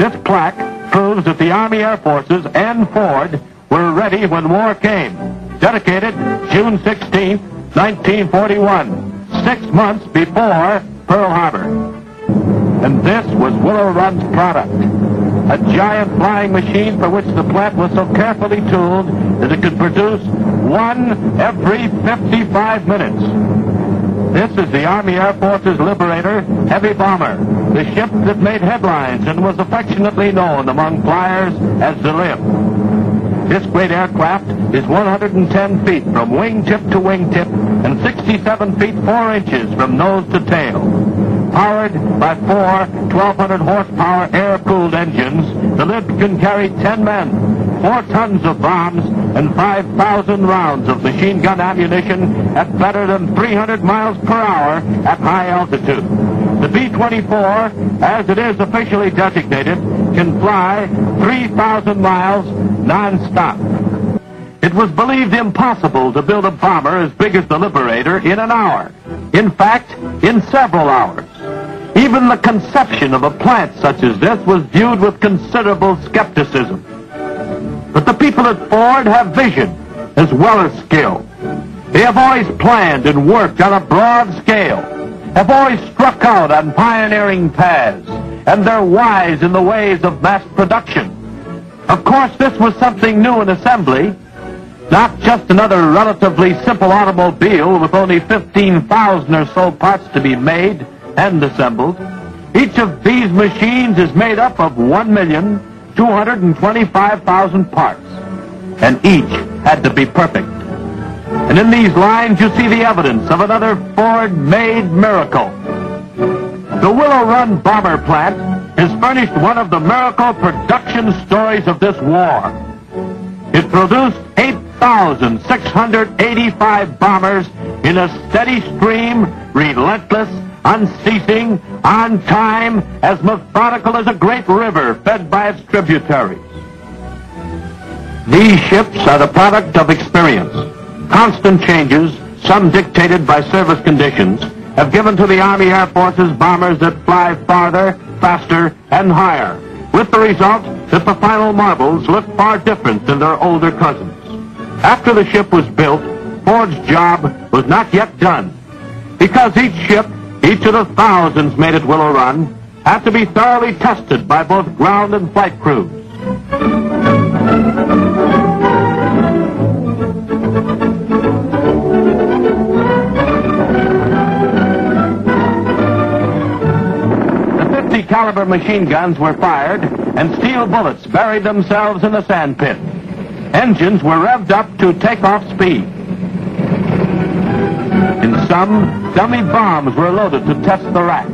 This plaque proves that the Army Air Forces and Ford were ready when war came. Dedicated June 16, 1941, 6 months before Pearl Harbor. And this was Willow Run's product, a giant flying machine for which the plant was so carefully tooled that it could produce one every 55 minutes. This is the Army Air Force's Liberator Heavy Bomber, the ship that made headlines and was affectionately known among flyers as the Lib. This great aircraft is 110 feet from wingtip to wingtip and 67 feet 4 inches from nose to tail. Powered by 4 1,200 horsepower air-cooled engines, the Lib can carry 10 men, 4 tons of bombs, and 5,000 rounds of machine gun ammunition at better than 300 miles per hour at high altitude. The B-24, as it is officially designated, can fly 3,000 miles non-stop. It was believed impossible to build a bomber as big as the Liberator in an hour. In fact, in several hours. Even the conception of a plant such as this was viewed with considerable skepticism. But the people at Ford have vision as well as skill. They have always planned and worked on a broad scale, have always struck out on pioneering paths, and they're wise in the ways of mass production. Of course, this was something new in assembly, not just another relatively simple automobile with only 15,000 or so parts to be made and assembled. Each of these machines is made up of 1,225,000 parts, and each had to be perfect. And in these lines you see the evidence of another Ford-made miracle. The Willow Run bomber plant has furnished one of the miracle production stories of this war. It produced 8,685 bombers in a steady stream, relentless, unceasing, on time, as methodical as a great river fed by its tributaries. These ships are the product of experience. Constant changes, some dictated by service conditions, have given to the Army Air Force's bombers that fly farther, faster, and higher, with the result that the final marbles look far different than their older cousins. After the ship was built, Ford's job was not yet done, because each ship, each of the thousands made at Willow Run, had to be thoroughly tested by both ground and flight crews. The 50 caliber machine guns were fired, and steel bullets buried themselves in the sand pit. Engines were revved up to takeoff speed. In some, dummy bombs were loaded to test the racks.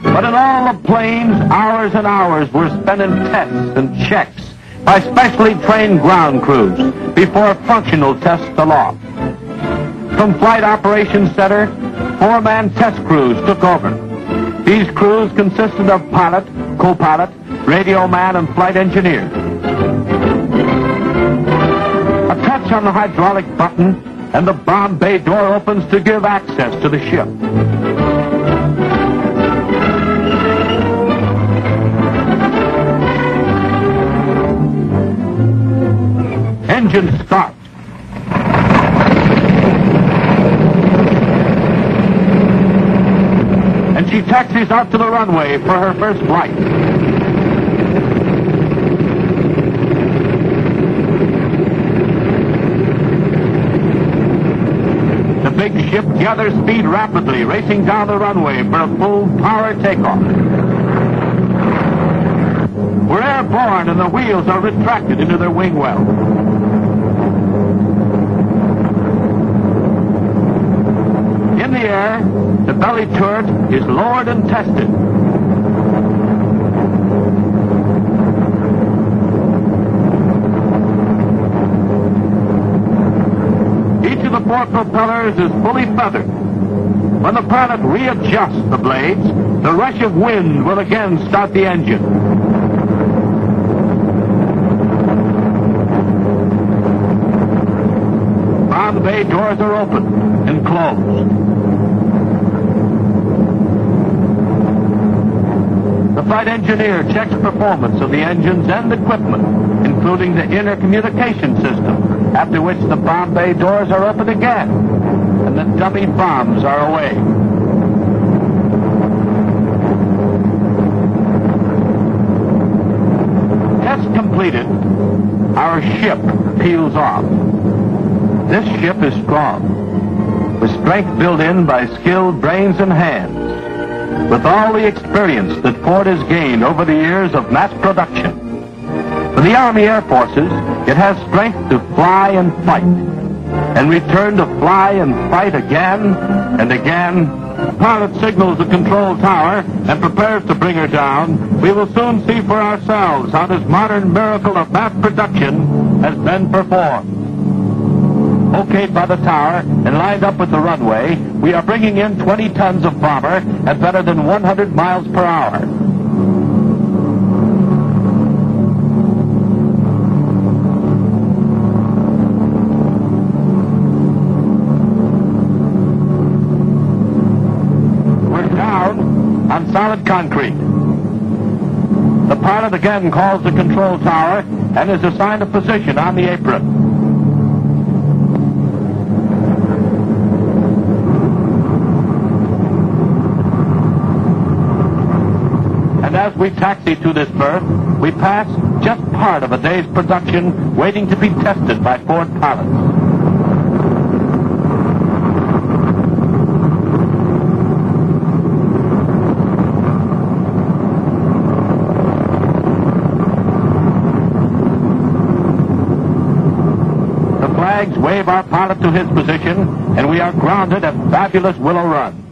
But in all the planes, hours and hours were spent in tests and checks by specially trained ground crews before functional tests aloft. From Flight Operations Center, 4-man test crews took over. These crews consisted of pilot, co-pilot, radio man, and flight engineer. A touch on the hydraulic button, and the bomb bay door opens to give access to the ship. Engine start. And she taxis out to the runway for her first flight. The big ship gathers speed rapidly, racing down the runway for a full power takeoff. We're airborne and the wheels are retracted into their wing well. In the air, the belly turret is lowered and tested. Each of the 4 propellers is fully feathered. When the pilot readjusts the blades, the rush of wind will again start the engine. Bomb bay doors are open and closed. The flight engineer checks performance of the engines and equipment, including the inner communication system, after which the bomb bay doors are opened again, and the dummy bombs are away. Test completed, our ship peels off. This ship is strong, with strength built in by skilled brains and hands. With all the experience that Ford has gained over the years of mass production. For the Army Air Forces, it has strength to fly and fight, and return to fly and fight again and again. The pilot signals the control tower and prepares to bring her down. We will soon see for ourselves how this modern miracle of mass production has been performed. Okayed by the tower and lined up with the runway, we are bringing in 20 tons of bomber at better than 100 miles per hour. We're down on solid concrete. The pilot again calls the control tower and is assigned a position on the apron. As we taxi to this berth, we pass just part of a day's production waiting to be tested by Ford pilots. The flags wave our pilot to his position, and we are grounded at fabulous Willow Run.